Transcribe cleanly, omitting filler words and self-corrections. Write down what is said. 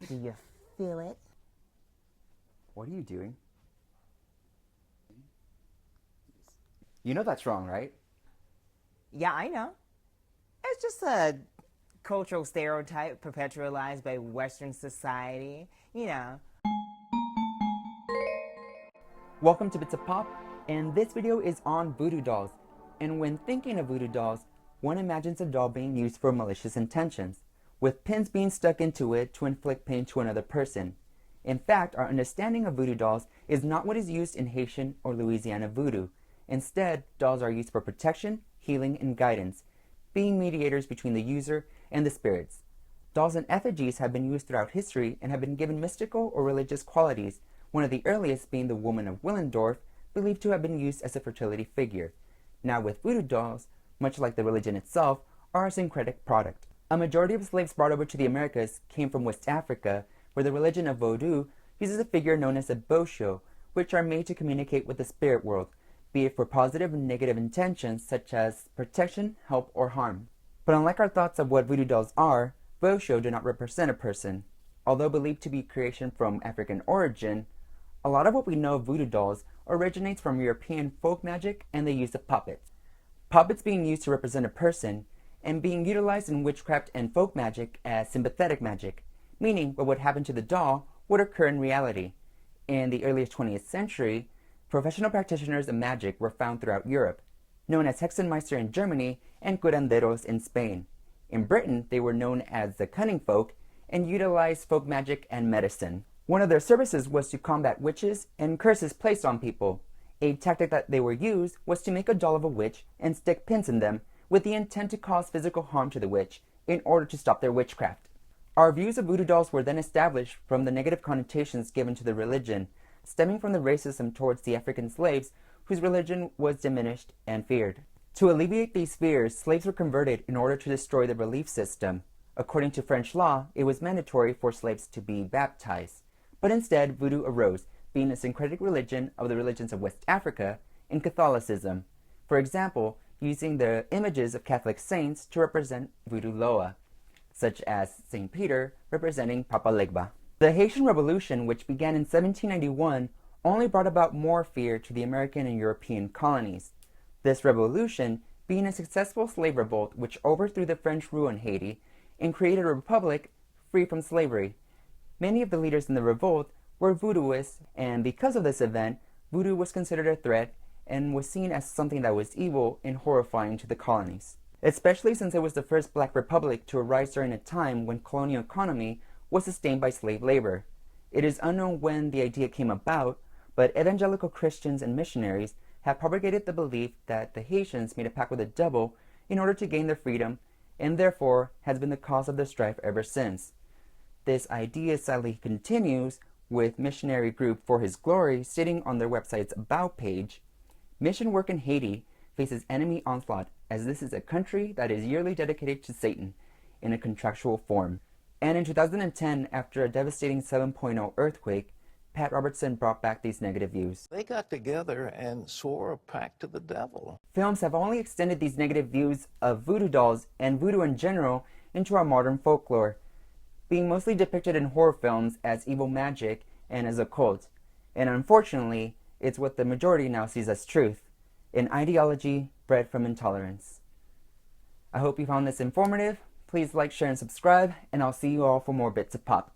Do you feel it? What are you doing? You know that's wrong, right? Yeah, I know. It's just a cultural stereotype perpetualized by Western society. You know. Welcome to Bits of Pop, and this video is on voodoo dolls. And when thinking of voodoo dolls, one imagines a doll being used for malicious intentions, with pins being stuck into it to inflict pain to another person. In fact, our understanding of voodoo dolls is not what is used in Haitian or Louisiana voodoo. Instead, dolls are used for protection, healing, and guidance, being mediators between the user and the spirits. Dolls and effigies have been used throughout history and have been given mystical or religious qualities, one of the earliest being the woman of Willendorf, believed to have been used as a fertility figure. Now with voodoo dolls, much like the religion itself, are a syncretic product. A majority of slaves brought over to the Americas came from West Africa, where the religion of Voodoo uses a figure known as a bosho, which are made to communicate with the spirit world, be it for positive and negative intentions such as protection, help, or harm. But unlike our thoughts of what voodoo dolls are, bosho do not represent a person. Although believed to be creation from African origin, a lot of what we know of voodoo dolls originates from European folk magic and the use of puppets. Puppets being used to represent a person, and being utilized in witchcraft and folk magic as sympathetic magic, meaning what would happen to the doll would occur in reality. In the earliest 20th century, professional practitioners of magic were found throughout Europe, known as Hexenmeister in Germany and curanderos in Spain. In Britain, they were known as the cunning folk and utilized folk magic and medicine. One of their services was to combat witches and curses placed on people. A tactic that they were used was to make a doll of a witch and stick pins in them with the intent to cause physical harm to the witch in order to stop their witchcraft. Our views of voodoo dolls were then established from the negative connotations given to the religion, stemming from the racism towards the African slaves whose religion was diminished and feared. To alleviate these fears, slaves were converted in order to destroy the belief system. According to French law, it was mandatory for slaves to be baptized. But instead, voodoo arose, being a syncretic religion of the religions of West Africa and Catholicism. For example, using the images of Catholic saints to represent voodoo loa, such as St. Peter representing Papa Legba. The Haitian Revolution, which began in 1791, only brought about more fear to the American and European colonies. This revolution, being a successful slave revolt which overthrew the French rule in Haiti and created a republic free from slavery. Many of the leaders in the revolt were voodooists, and because of this event, voodoo was considered a threat and was seen as something that was evil and horrifying to the colonies, especially since it was the first black republic to arise during a time when colonial economy was sustained by slave labor. It is unknown when the idea came about, but evangelical Christians and missionaries have propagated the belief that the Haitians made a pact with the devil in order to gain their freedom, and therefore has been the cause of the strife ever since. This idea sadly continues, with missionary group For His Glory stating on their website's About page, "Mission work in Haiti faces enemy onslaught as this is a country that is yearly dedicated to Satan in a contractual form." And in 2010, after a devastating 7.0 earthquake, Pat Robertson brought back these negative views. They got together and swore a pact to the devil. Films have only extended these negative views of voodoo dolls and voodoo in general into our modern folklore, being mostly depicted in horror films as evil magic and as a cult. And unfortunately, it's what the majority now sees as truth, an ideology bred from intolerance. I hope you found this informative. Please like, share, and subscribe, and I'll see you all for more Bits of Pop.